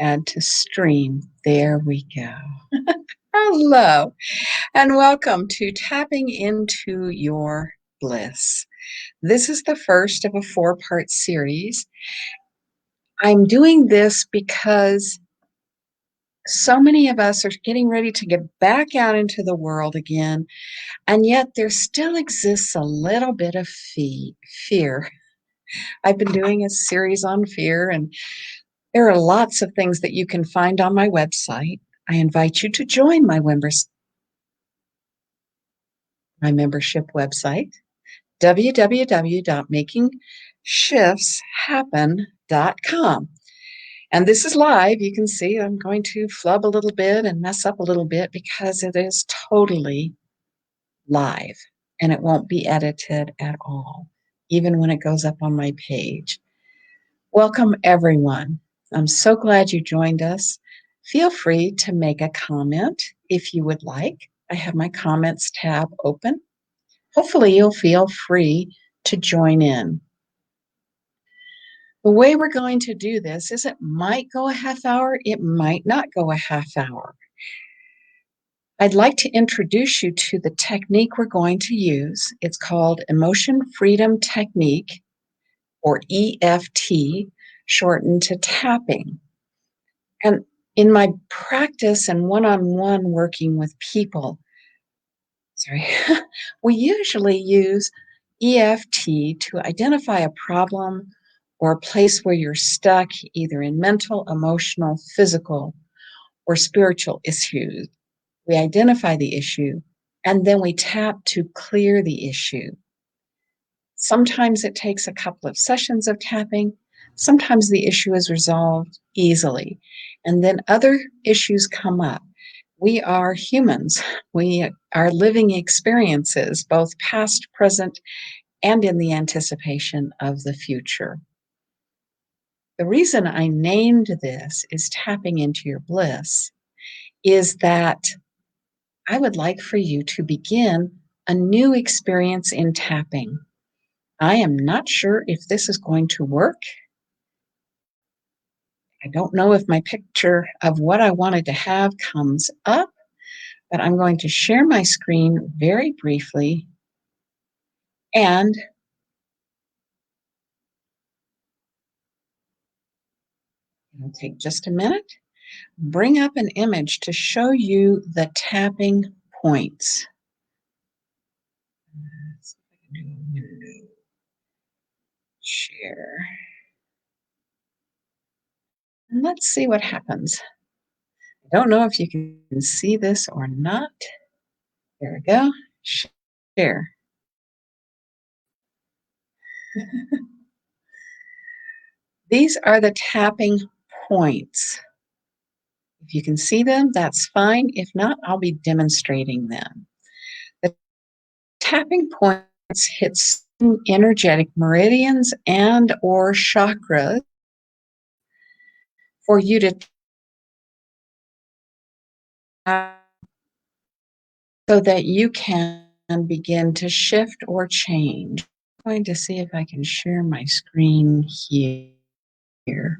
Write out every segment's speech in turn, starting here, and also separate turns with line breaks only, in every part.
Add to stream. There we go. Hello, and welcome to Tapping into Your Bliss. This is the first of a four-part series. I'm doing this because so many of us are getting ready to get back out into the world again, and yet there still exists a little bit of fear. I've been doing a series on fear, and there are lots of things that you can find on my website. I invite you to join my membership website, www.makingshiftshappen.com. And this is live. You can see I'm going to flub a little bit and mess up a little bit because it is totally live and it won't be edited at all, even when it goes up on my page. Welcome, everyone. I'm so glad you joined us. Feel free to make a comment if you would like. I have my comments tab open. Hopefully, you'll feel free to join in. The way we're going to do this is it might go a half hour, it might not go a half hour. I'd like to introduce you to the technique we're going to use. It's called Emotion Freedom Technique, or EFT, shortened to tapping. And in my practice and one-on-one working with people, we usually use EFT to identify a problem or a place where you're stuck, either in mental, emotional, physical, or spiritual issues. We identify the issue, and then we tap to clear the issue. Sometimes it takes a couple of sessions of tapping. Sometimes the issue is resolved easily, and then other issues come up. We are humans. We are living experiences, both past, present, and in the anticipation of the future. The reason I named this is Tapping into Your Bliss is that I would like for you to begin a new experience in tapping. I am not sure if this is going to work. I don't know if my picture of what I wanted to have comes up, but I'm going to share my screen very briefly, and it'll take just a minute. Bring up an image to show you the tapping points. Let's see if I can do a window. Share. And let's see what happens. I don't know if you can see this or not. There we go. Share. These are the tapping points. If you can see them, that's fine. If not, I'll be demonstrating them. The tapping points hit energetic meridians and or chakras for you to tap so that you can begin to shift or change. I'm going to see if I can share my screen here, because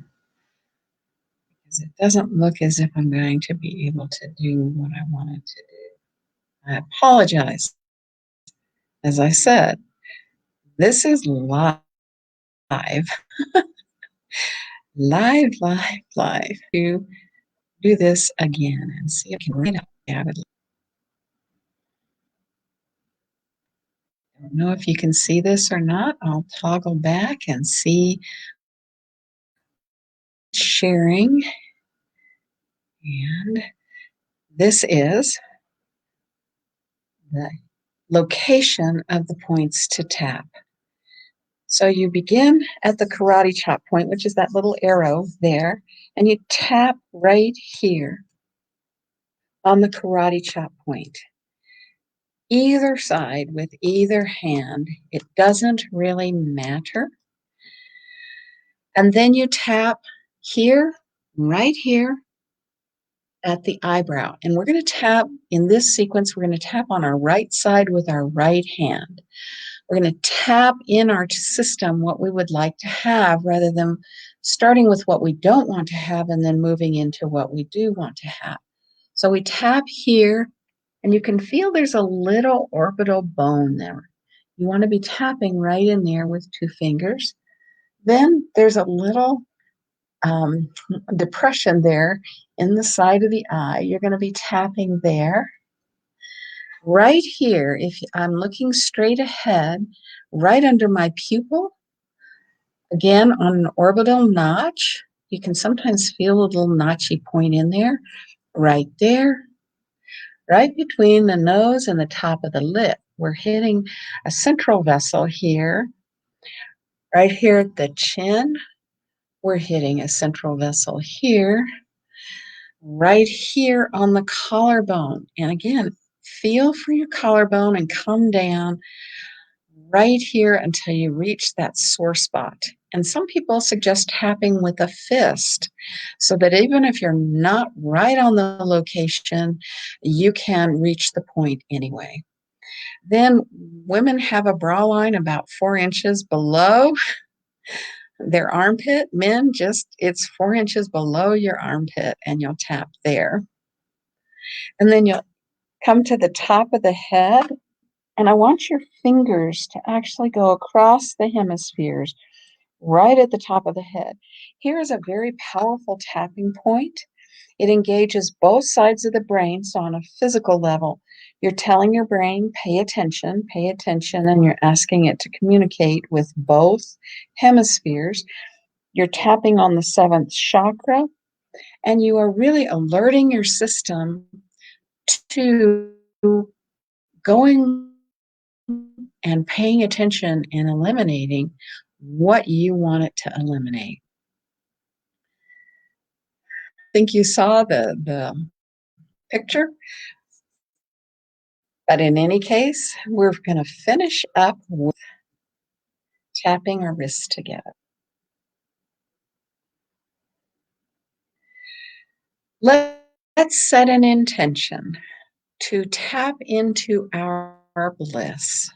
it doesn't look as if I'm going to be able to do what I wanted to do. I apologize. As I said, this is live. live. To do this again and see if I can write up it. I don't know if you can see this or not. I'll toggle back and see sharing. And this is the location of the points to tap. So you begin at the karate chop point, which is that little arrow there, and you tap right here on the karate chop point. Either side with either hand, it doesn't really matter. And then you tap here, right here at the eyebrow. And we're going to tap, in this sequence, we're going to tap on our right side with our right hand. We're going to tap in our system what we would like to have rather than starting with what we don't want to have and then moving into what we do want to have. So we tap here, and you can feel there's a little orbital bone there. You want to be tapping right in there with 2 fingers. Then there's a little um, depression there in the side of the eye. You're going to be tapping there. Right here, if I'm looking straight ahead, right under my pupil, again on an orbital notch, you can sometimes feel a little notchy point in there, right there, right between the nose and the top of the lip. We're hitting a central vessel here, right here at the chin. We're hitting a central vessel here, right here on the collarbone. And again, feel for your collarbone and come down right here until you reach that sore spot. And some people suggest tapping with a fist so that even if you're not right on the location, you can reach the point anyway. Then women have a bra line about 4 inches below their armpit. Men, it's 4 inches below your armpit, and you'll tap there. And then you'll come to the top of the head, and I want your fingers to actually go across the hemispheres right at the top of the head. Here is a very powerful tapping point. It engages both sides of the brain. So on a physical level, you're telling your brain, pay attention, and you're asking it to communicate with both hemispheres. You're tapping on the 7th chakra, and you are really alerting your system to going and paying attention and eliminating what you want it to eliminate. I think you saw the picture, but in any case, we're going to finish up with tapping our wrists together. Let's set an intention to tap into our bliss.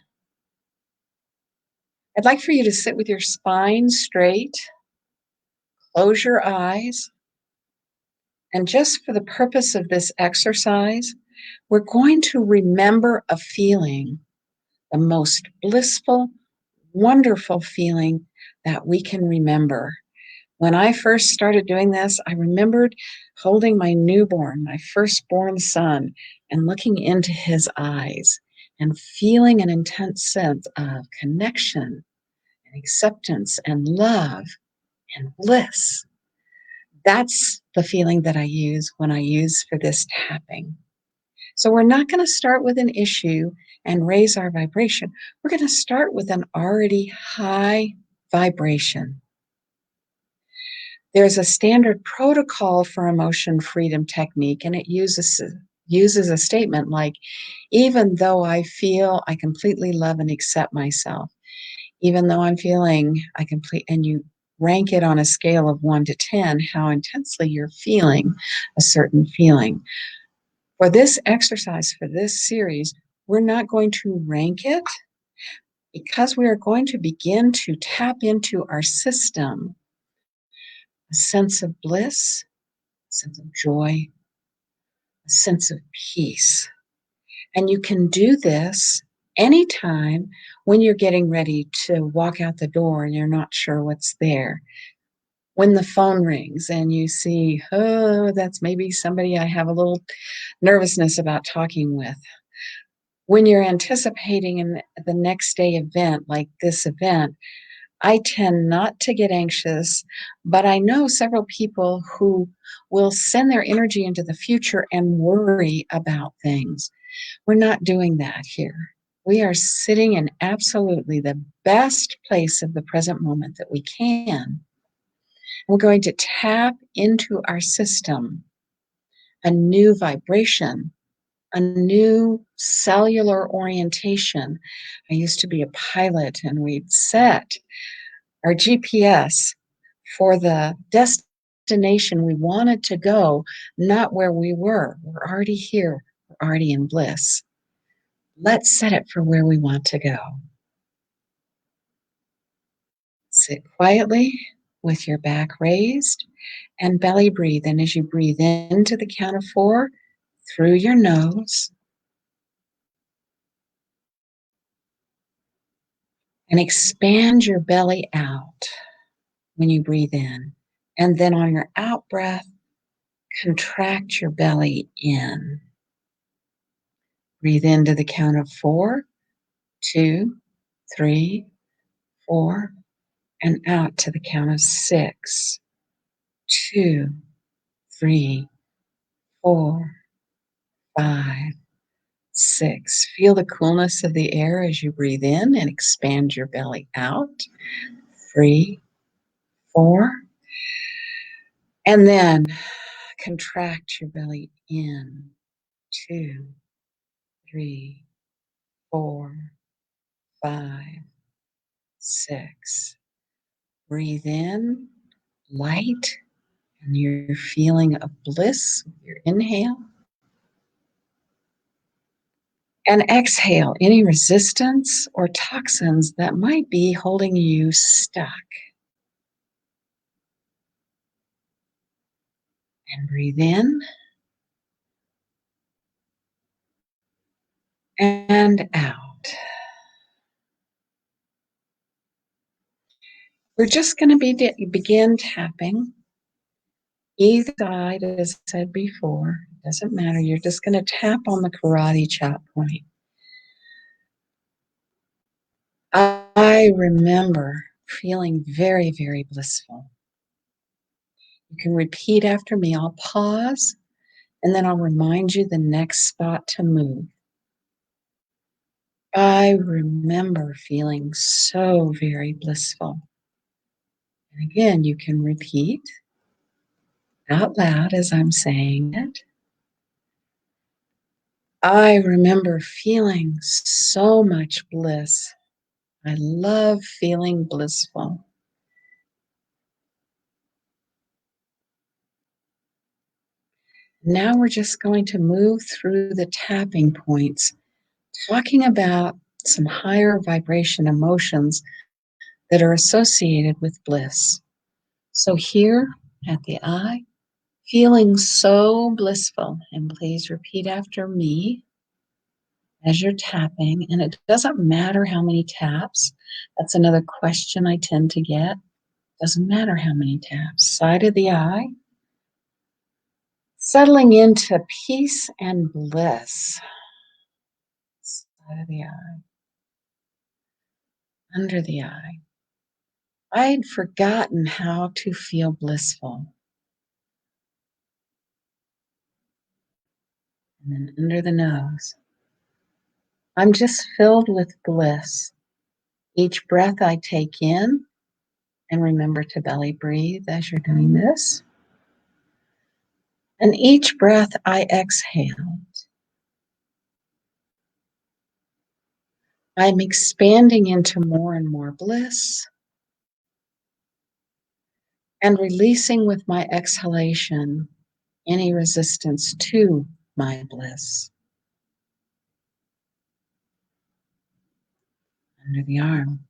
I'd like for you to sit with your spine straight, close your eyes, and just for the purpose of this exercise, we're going to remember a feeling, the most blissful, wonderful feeling that we can remember. When I first started doing this, I remembered holding my newborn, my firstborn son, and looking into his eyes and feeling an intense sense of connection and acceptance and love and bliss. That's the feeling that I use when I use for this tapping. So we're not going to start with an issue and raise our vibration. We're going to start with an already high vibration. There's a standard protocol for emotion freedom technique, and it uses a statement like, even though I feel I completely love and accept myself, even though I'm feeling and you rank it on a scale of 1 to 10, how intensely you're feeling a certain feeling. For this exercise, for this series, we're not going to rank it because we are going to begin to tap into our system, a sense of bliss, a sense of joy, a sense of peace. And you can do this anytime when you're getting ready to walk out the door and you're not sure what's there. When the phone rings and you see, oh, that's maybe somebody I have a little nervousness about talking with. When you're anticipating the next day event like this event, I tend not to get anxious, but I know several people who will send their energy into the future and worry about things. We're not doing that here. We are sitting in absolutely the best place of the present moment that we can. We're going to tap into our system, a new vibration, a new cellular orientation. I used to be a pilot, and we'd set our GPS for the destination we wanted to go, not where we were. We're already here. We're already in bliss. Let's set it for where we want to go. Sit quietly with your back raised and belly breathe. And as you breathe into the count of 4 through your nose, and expand your belly out when you breathe in. And then on your out breath, contract your belly in. Breathe into the count of 4, 2, 3, 4, and out to the count of 6, 2, 3, 4, 5, 6. Feel the coolness of the air as you breathe in and expand your belly out. 3, 4. And then contract your belly in. 2, 3, 4, 5, 6. Breathe in, light, and your feeling of bliss with your inhale. And exhale any resistance or toxins that might be holding you stuck. And breathe in and out. We're just going to begin tapping either side, as I said before. It doesn't matter. You're just going to tap on the karate chop point. I remember feeling very, very blissful. You can repeat after me. I'll pause, and then I'll remind you the next spot to move. I remember feeling so very blissful. And again, you can repeat out loud as I'm saying it. I remember feeling so much bliss. I love feeling blissful. Now we're just going to move through the tapping points, talking about some higher vibration emotions that are associated with bliss. So here at the eye, feeling so blissful, and please repeat after me as you're tapping, and it doesn't matter how many taps. That's another question I tend to get. Doesn't matter how many taps. Side of the eye, settling into peace and bliss. Side of the eye, under the eye. I'd forgotten how to feel blissful. And then under the nose, I'm just filled with bliss. Each breath I take in, and remember to belly breathe as you're doing this. And each breath I exhale, I'm expanding into more and more bliss and releasing with my exhalation any resistance to my bliss. Under the arm.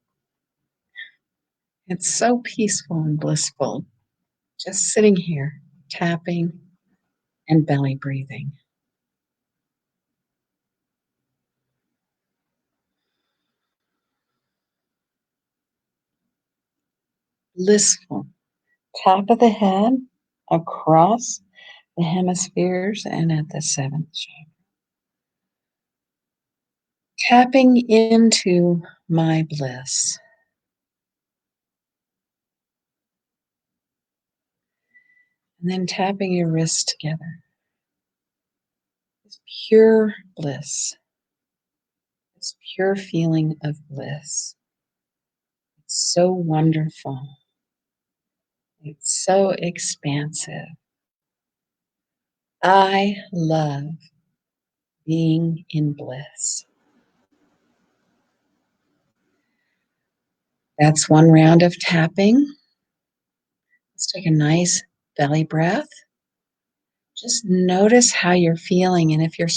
It's so peaceful and blissful, just sitting here, tapping and belly breathing. Blissful. Top of the head, across the hemispheres, and at the 7th chakra. Tapping into my bliss. And then tapping your wrists together. It's pure bliss. It's pure feeling of bliss. It's so wonderful. It's so expansive. I love being in bliss. That's one round of tapping. Let's take a nice belly breath. Just notice how you're feeling, and if your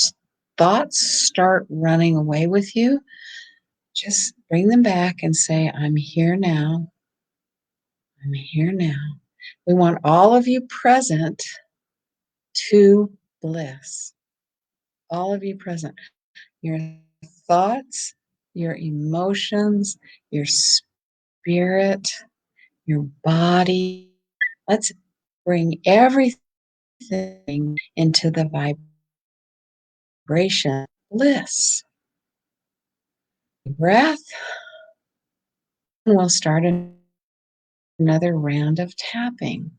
thoughts start running away with you, just bring them back and say, I'm here now. I'm here now. We want all of you present to bliss. All of you present. Your thoughts, your emotions, your spirit, your body. Let's bring everything into the vibration bliss. Breath. And we'll start another round of tapping.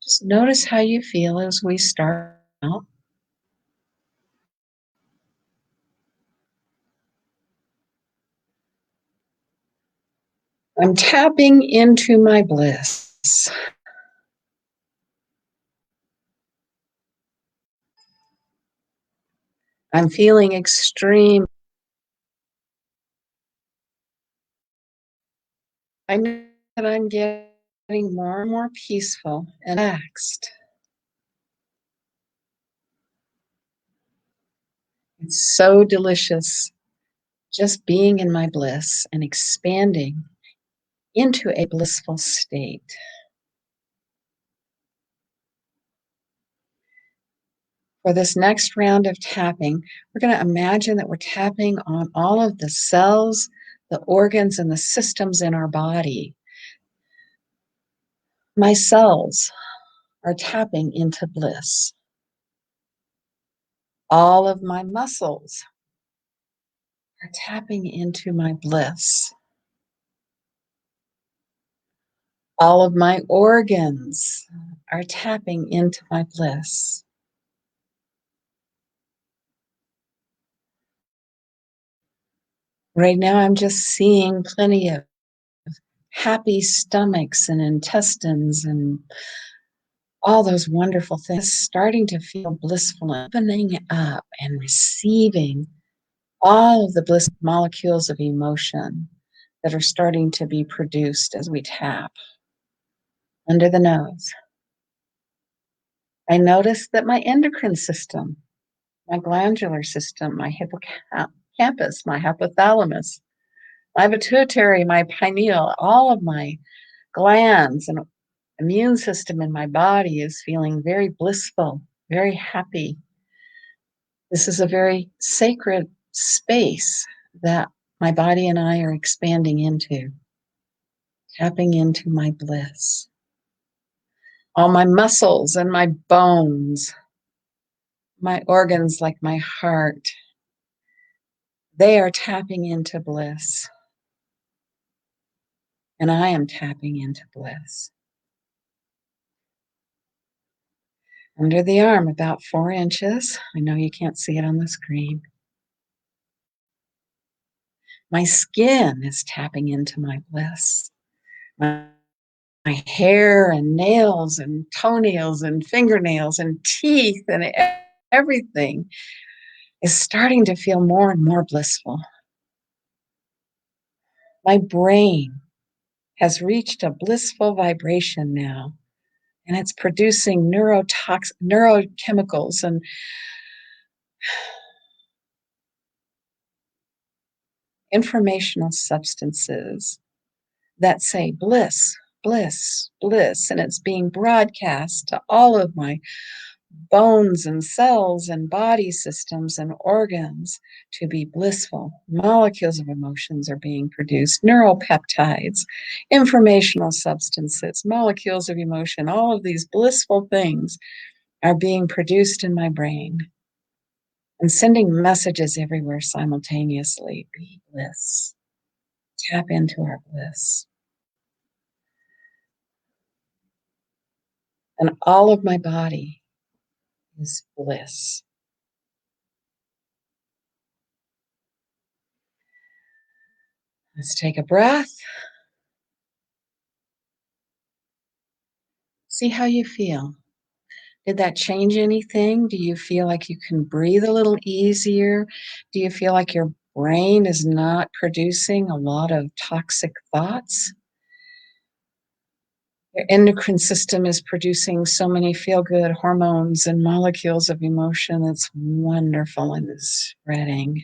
Just notice how you feel as we start out. I'm tapping into my bliss. I'm feeling extreme. I know that I'm getting more and more peaceful and relaxed. It's so delicious just being in my bliss and expanding into a blissful state. For this next round of tapping, we're going to imagine that we're tapping on all of the cells, the organs, and the systems in our body. My cells are tapping into bliss. All of my muscles are tapping into my bliss. All of my organs are tapping into my bliss. Right now, I'm just seeing plenty of happy stomachs and intestines and all those wonderful things, starting to feel blissful, opening up and receiving all of the bliss molecules of emotion that are starting to be produced as we tap under the nose. I notice that my endocrine system, my glandular system, my hippocampus, my hypothalamus, my pituitary, my pineal, all of my glands and immune system in my body is feeling very blissful, very happy. This is a very sacred space that my body and I are expanding into, tapping into my bliss. All my muscles and my bones, my organs like my heart, they are tapping into bliss. And I am tapping into bliss. Under the arm, about 4 inches. I know you can't see it on the screen. My skin is tapping into my bliss. My hair and nails and toenails and fingernails and teeth and everything is starting to feel more and more blissful. My brain has reached a blissful vibration now, and it's producing neurochemicals and informational substances that say bliss, bliss, bliss, and it's being broadcast to all of my bones and cells and body systems and organs to be blissful. Molecules of emotions are being produced, neuropeptides, informational substances, molecules of emotion, all of these blissful things are being produced in my brain and sending messages everywhere simultaneously. Be bliss. Tap into our bliss. And all of my body is bliss. Let's take a breath. See how you feel. Did that change anything? Do you feel like you can breathe a little easier? Do you feel like your brain is not producing a lot of toxic thoughts? Your endocrine system is producing so many feel-good hormones and molecules of emotion. It's wonderful and it's spreading.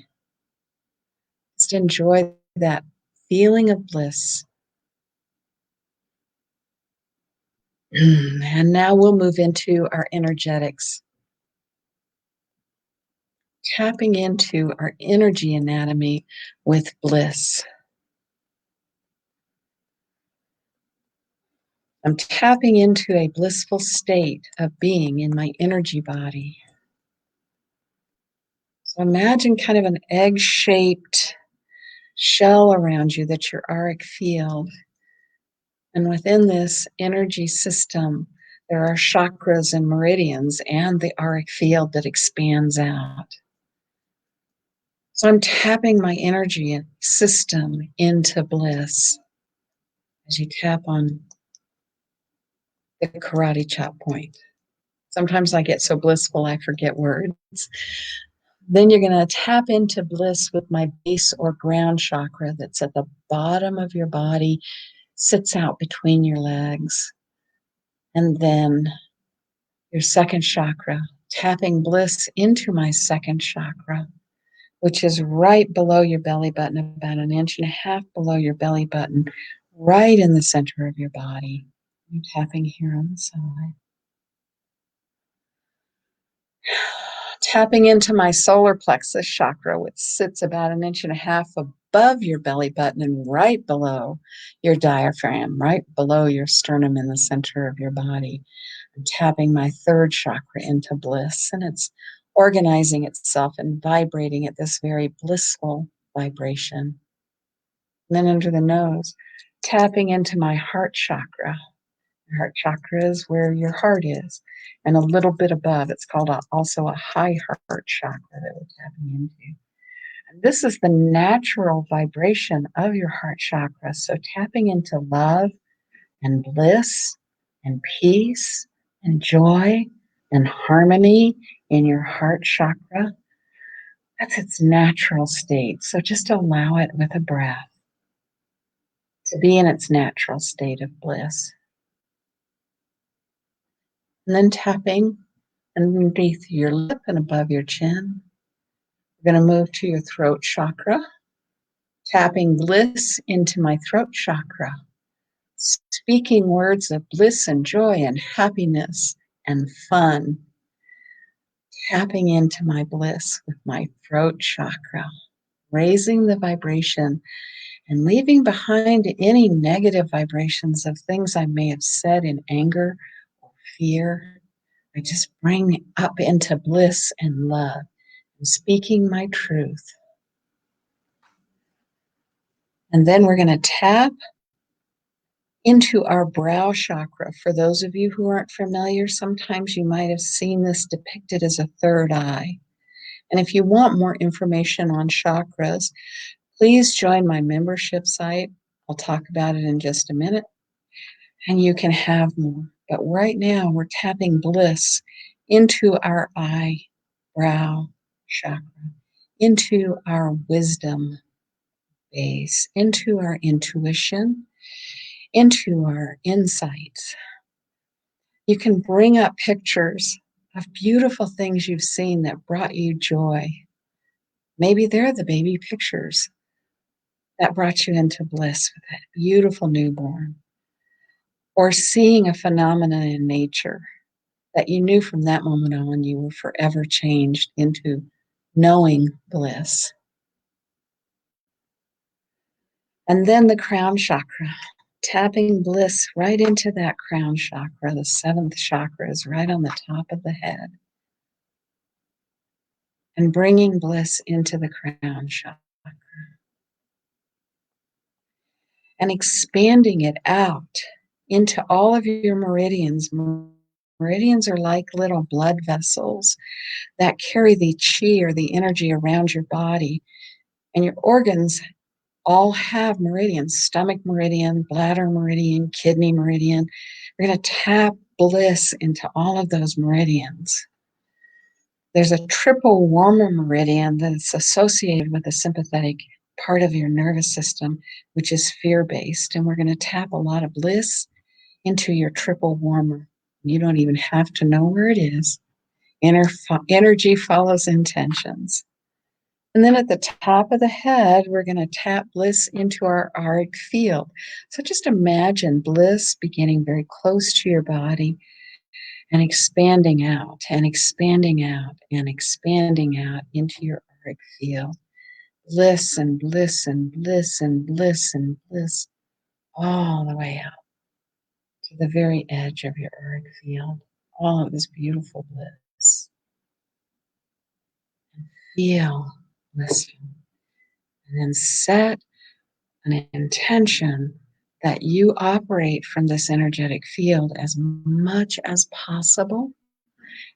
Just enjoy that feeling of bliss. And now we'll move into our energetics, tapping into our energy anatomy with bliss. I'm tapping into a blissful state of being in my energy body. So imagine kind of an egg-shaped shell around you that's your auric field. And within this energy system, there are chakras and meridians and the auric field that expands out. So I'm tapping my energy system into bliss as you tap on the karate chop point. Sometimes I get so blissful I forget words. Then you're going to tap into bliss with my base or ground chakra that's at the bottom of your body, sits out between your legs. And then your second chakra, tapping bliss into my second chakra, which is right below your belly button, about 1.5 inches below your belly button, right in the center of your body. I'm tapping here on the side. Tapping into my solar plexus chakra, which sits about 1.5 inches above your belly button and right below your diaphragm, right below your sternum in the center of your body. I'm tapping my third chakra into bliss, and it's organizing itself and vibrating at this very blissful vibration. And then under the nose, tapping into my heart chakra. Your heart chakra is where your heart is. And a little bit above, it's called also a high heart chakra that we're tapping into. And this is the natural vibration of your heart chakra. So tapping into love and bliss and peace and joy and harmony in your heart chakra. That's its natural state. So just allow it with a breath to be in its natural state of bliss. And then tapping underneath your lip and above your chin. We're going to move to your throat chakra, tapping bliss into my throat chakra, speaking words of bliss and joy and happiness and fun, tapping into my bliss with my throat chakra, raising the vibration and leaving behind any negative vibrations of things I may have said in anger or fear. I just bring up into bliss and love and speaking my truth. And then we're going to tap into our brow chakra. For those of you who aren't familiar, sometimes you might have seen this depicted as a third eye. And if you want more information on chakras, please join my membership site. I'll talk about it in just a minute. And you can have more. But right now, we're tapping bliss into our eyebrow chakra, into our wisdom base, into our intuition, into our insights. You can bring up pictures of beautiful things you've seen that brought you joy. Maybe they're the baby pictures that brought you into bliss with that beautiful newborn. Or seeing a phenomenon in nature that you knew from that moment on you were forever changed into knowing bliss. And then the crown chakra, tapping bliss right into that crown chakra. The 7th chakra is right on the top of the head. And bringing bliss into the crown chakra. And expanding it out into all of your meridians. Meridians are like little blood vessels that carry the chi or the energy around your body. And your organs all have meridians: stomach meridian, bladder meridian, kidney meridian. We're going to tap bliss into all of those meridians. There's a triple warmer meridian that's associated with the sympathetic part of your nervous system, which is fear-based. And we're going to tap a lot of bliss into your triple warmer. You don't even have to know where it is. Energy follows intentions. And then at the top of the head, we're going to tap bliss into our auric field. So just imagine bliss beginning very close to your body and expanding out and expanding out and expanding out into your auric field. Bliss and bliss and bliss and bliss and bliss all the way out to the very edge of your auric field. All of this beautiful bliss. Feel blissful. And then set an intention that you operate from this energetic field as much as possible.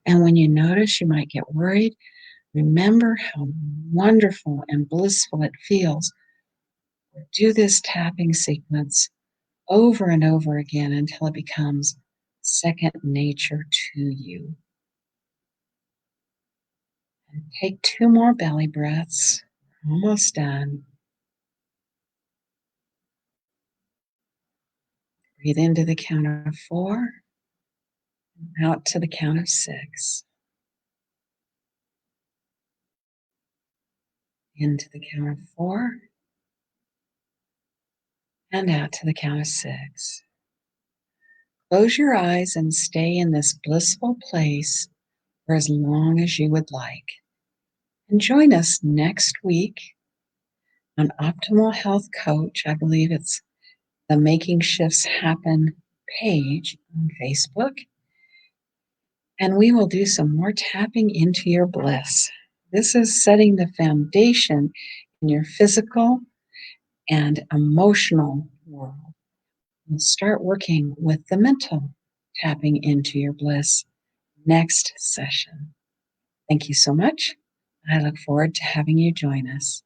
And when you notice you might get worried, remember how wonderful and blissful it feels. Do this tapping sequence over and over again until it becomes second nature to you. And take 2 more belly breaths. Almost done. Breathe into the count of 4, out to the count of 6. Into the count of 4, and out to the count of 6. Close your eyes and stay in this blissful place for as long as you would like. And join us next week on Optimal Health Coach. I believe it's the Making Shifts Happen page on Facebook. And we will do some more tapping into your bliss. This is setting the foundation in your physical and emotional world. We'll start working with the mental tapping into your bliss next session. Thank you so much. I look forward to having you join us.